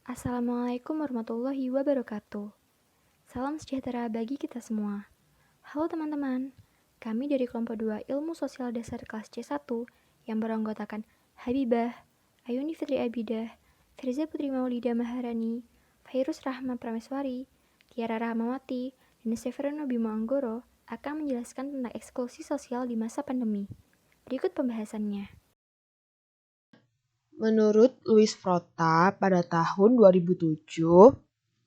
Assalamualaikum warahmatullahi wabarakatuh. Salam sejahtera bagi kita semua. Halo teman-teman, kami dari kelompok 2 Ilmu Sosial Dasar kelas C1 yang beranggotakan Habibah, Ayuni Fitri Abidah, Firza Putri Maulida Maharani, Fairuz Rahma Prameswari, Tiara Rahmawati, dan Severino Bimo Anggoro akan menjelaskan tentang eksklusi sosial di masa pandemi. Berikut pembahasannya. Menurut Louis Frotta pada tahun 2007,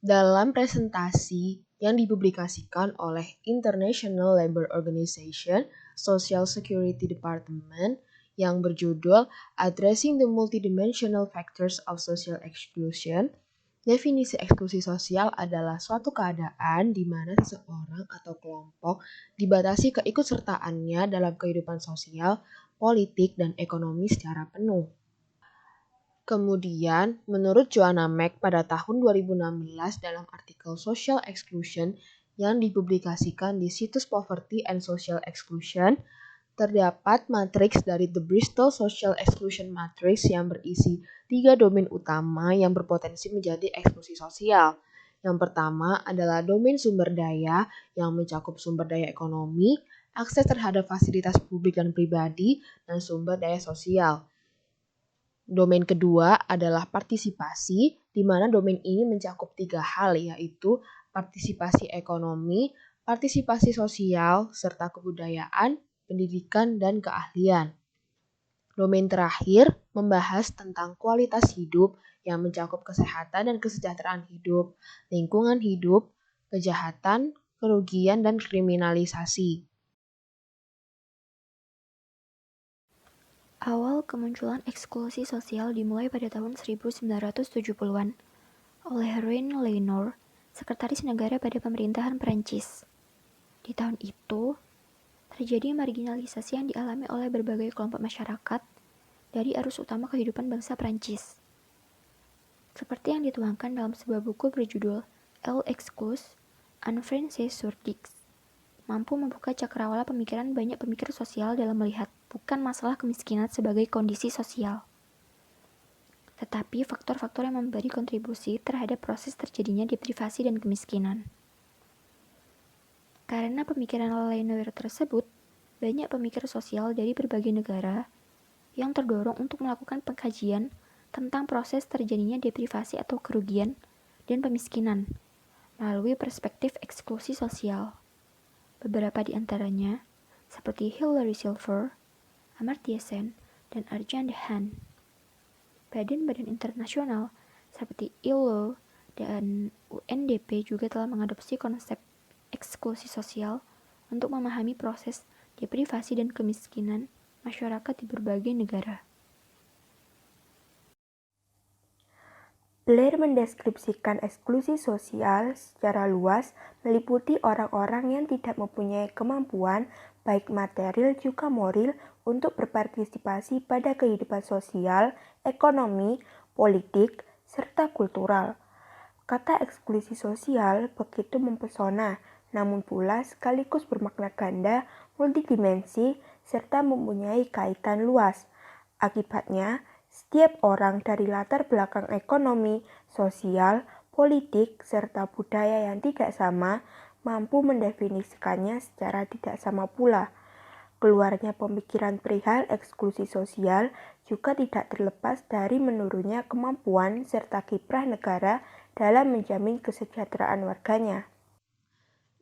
dalam presentasi yang dipublikasikan oleh International Labour Organization Social Security Department yang berjudul Addressing the Multidimensional Factors of Social Exclusion, definisi eksklusi sosial adalah suatu keadaan di mana seseorang atau kelompok dibatasi keikutsertaannya dalam kehidupan sosial, politik, dan ekonomi secara penuh. Kemudian, menurut Joanna Mac pada tahun 2016 dalam artikel Social Exclusion yang dipublikasikan di situs Poverty and Social Exclusion, terdapat matriks dari The Bristol Social Exclusion Matrix yang berisi 3 domain utama yang berpotensi menjadi eksklusi sosial. Yang pertama adalah domain sumber daya yang mencakup sumber daya ekonomi, akses terhadap fasilitas publik dan pribadi, dan sumber daya sosial. Domain kedua adalah partisipasi, di mana domain ini mencakup 3 hal, yaitu partisipasi ekonomi, partisipasi sosial, serta kebudayaan, pendidikan, dan keahlian. Domain terakhir membahas tentang kualitas hidup yang mencakup kesehatan dan kesejahteraan hidup, lingkungan hidup, kejahatan, kerugian, dan kriminalisasi. Awal kemunculan eksklusi sosial dimulai pada tahun 1970-an oleh Reine Lenoir, sekretaris negara pada pemerintahan Prancis. Di tahun itu, terjadi marginalisasi yang dialami oleh berbagai kelompok masyarakat dari arus utama kehidupan bangsa Prancis. Seperti yang dituangkan dalam sebuah buku berjudul L'exclus, un Français sur Dix, mampu membuka cakrawala pemikiran banyak pemikir sosial dalam melihat bukan masalah kemiskinan sebagai kondisi sosial, tetapi faktor-faktor yang memberi kontribusi terhadap proses terjadinya deprivasi dan kemiskinan. Karena pemikiran Lenoir tersebut, banyak pemikir sosial dari berbagai negara yang terdorong untuk melakukan pengkajian tentang proses terjadinya deprivasi atau kerugian dan pemiskinan melalui perspektif eksklusi sosial. Beberapa di antaranya, seperti Hilary Silver, Amartya Sen, dan Arjan Dehan. Badan-badan internasional seperti ILO dan UNDP juga telah mengadopsi konsep eksklusi sosial untuk memahami proses deprivasi dan kemiskinan masyarakat di berbagai negara. Blair mendeskripsikan eksklusi sosial secara luas meliputi orang-orang yang tidak mempunyai kemampuan baik material juga moral untuk berpartisipasi pada kehidupan sosial, ekonomi, politik, serta kultural. Kata eksklusi sosial begitu mempesona, namun pula sekaligus bermakna ganda, multidimensi, serta mempunyai kaitan luas. Akibatnya, setiap orang dari latar belakang ekonomi, sosial, politik, serta budaya yang tidak sama mampu mendefinisikannya secara tidak sama pula. Keluarnya pemikiran perihal eksklusi sosial juga tidak terlepas dari menurunnya kemampuan serta kiprah negara dalam menjamin kesejahteraan warganya.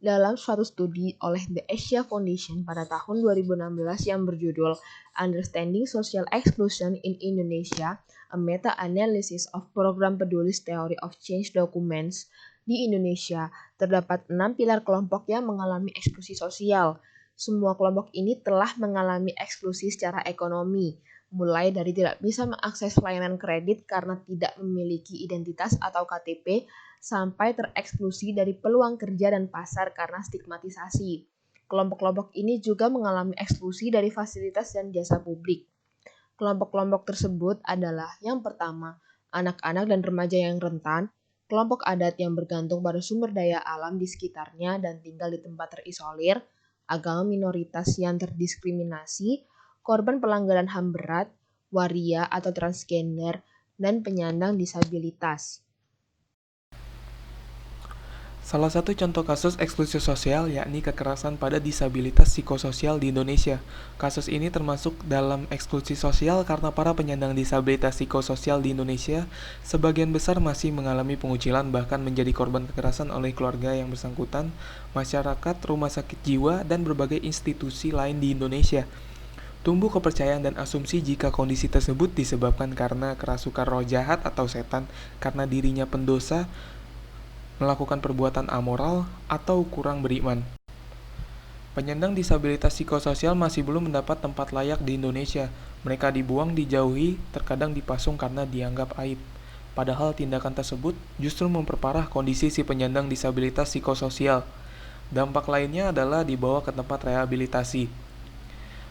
Dalam suatu studi oleh The Asia Foundation pada tahun 2016 yang berjudul Understanding Social Exclusion in Indonesia, a Meta-Analysis of Program Peduli's Theory of Change Documents, di Indonesia terdapat 6 pilar kelompok yang mengalami eksklusi sosial. Semua kelompok ini telah mengalami eksklusi secara ekonomi, mulai dari tidak bisa mengakses layanan kredit karena tidak memiliki identitas atau KTP, sampai tereksklusi dari peluang kerja dan pasar karena stigmatisasi. Kelompok-kelompok ini juga mengalami eksklusi dari fasilitas dan jasa publik. Kelompok-kelompok tersebut adalah yang pertama, anak-anak dan remaja yang rentan, kelompok adat yang bergantung pada sumber daya alam di sekitarnya dan tinggal di tempat terisolir, agama minoritas yang terdiskriminasi, korban pelanggaran HAM berat, waria atau transgender, dan penyandang disabilitas. Salah satu contoh kasus eksklusi sosial yakni kekerasan pada disabilitas psikososial di Indonesia. Kasus ini termasuk dalam eksklusi sosial karena para penyandang disabilitas psikososial di Indonesia sebagian besar masih mengalami pengucilan bahkan menjadi korban kekerasan oleh keluarga yang bersangkutan, masyarakat, rumah sakit jiwa, dan berbagai institusi lain di Indonesia. Tumbuh kepercayaan dan asumsi jika kondisi tersebut disebabkan karena kerasukan roh jahat atau setan karena dirinya pendosa, melakukan perbuatan amoral, atau kurang beriman. Penyandang disabilitas psikososial masih belum mendapat tempat layak di Indonesia. Mereka dibuang, dijauhi, terkadang dipasung karena dianggap aib. Padahal tindakan tersebut justru memperparah kondisi si penyandang disabilitas psikososial. Dampak lainnya adalah dibawa ke tempat rehabilitasi.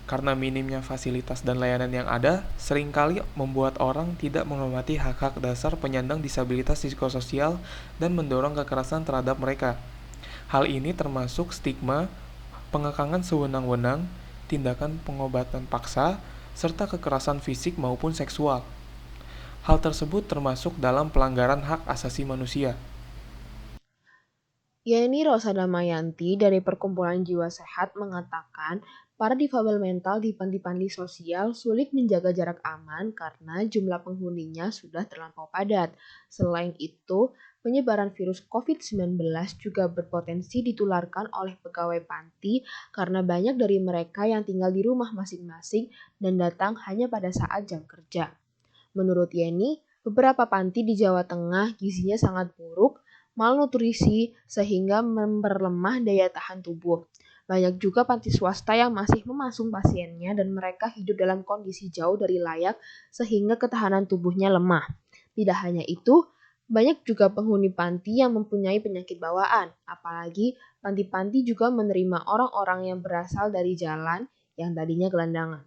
Karena minimnya fasilitas dan layanan yang ada, seringkali membuat orang tidak menghormati hak-hak dasar penyandang disabilitas psikososial dan mendorong kekerasan terhadap mereka. Hal ini termasuk stigma, pengekangan sewenang-wenang, tindakan pengobatan paksa, serta kekerasan fisik maupun seksual. Hal tersebut termasuk dalam pelanggaran hak asasi manusia. Yeni Rosa Damayanti dari Perkumpulan Jiwa Sehat mengatakan para difabel mental di panti-panti sosial sulit menjaga jarak aman karena jumlah penghuninya sudah terlampau padat. Selain itu, penyebaran virus COVID-19 juga berpotensi ditularkan oleh pegawai panti karena banyak dari mereka yang tinggal di rumah masing-masing dan datang hanya pada saat jam kerja. Menurut Yeni, beberapa panti di Jawa Tengah gizinya sangat buruk, malnutrisi, sehingga memperlemah daya tahan tubuh. Banyak juga panti swasta yang masih memasung pasiennya dan mereka hidup dalam kondisi jauh dari layak sehingga ketahanan tubuhnya lemah. Tidak hanya itu, banyak juga penghuni panti yang mempunyai penyakit bawaan, apalagi panti-panti juga menerima orang-orang yang berasal dari jalan yang tadinya gelandangan.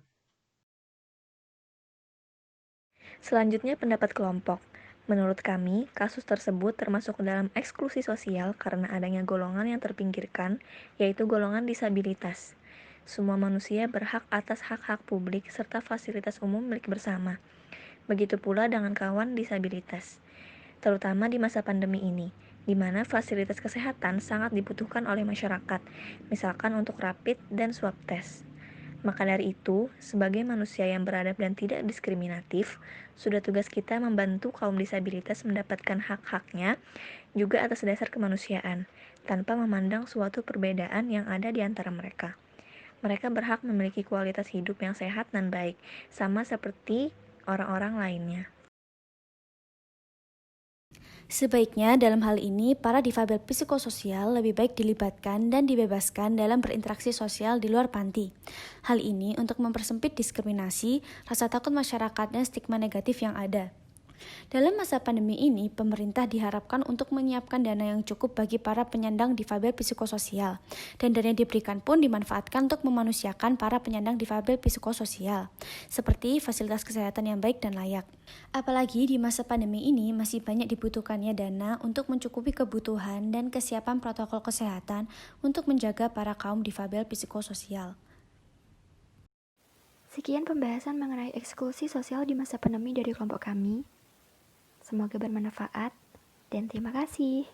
Selanjutnya pendapat kelompok. Menurut kami, kasus tersebut termasuk dalam eksklusi sosial karena adanya golongan yang terpinggirkan, yaitu golongan disabilitas. Semua manusia berhak atas hak-hak publik serta fasilitas umum milik bersama. Begitu pula dengan kawan disabilitas, terutama di masa pandemi ini, di mana fasilitas kesehatan sangat dibutuhkan oleh masyarakat, misalkan untuk rapid dan swab test. Maka dari itu, sebagai manusia yang beradab dan tidak diskriminatif, sudah tugas kita membantu kaum disabilitas mendapatkan hak-haknya juga atas dasar kemanusiaan, tanpa memandang suatu perbedaan yang ada di antara mereka. Mereka berhak memiliki kualitas hidup yang sehat dan baik, sama seperti orang-orang lainnya. Sebaiknya dalam hal ini, para difabel psikososial lebih baik dilibatkan dan dibebaskan dalam berinteraksi sosial di luar panti. Hal ini untuk mempersempit diskriminasi, rasa takut masyarakat, dan stigma negatif yang ada. Dalam masa pandemi ini, pemerintah diharapkan untuk menyiapkan dana yang cukup bagi para penyandang difabel psikososial, dan dana yang diberikan pun dimanfaatkan untuk memanusiakan para penyandang difabel psikososial, seperti fasilitas kesehatan yang baik dan layak. Apalagi di masa pandemi ini masih banyak dibutuhkannya dana untuk mencukupi kebutuhan dan kesiapan protokol kesehatan untuk menjaga para kaum difabel psikososial. Sekian pembahasan mengenai eksklusi sosial di masa pandemi dari kelompok kami. Semoga bermanfaat dan terima kasih.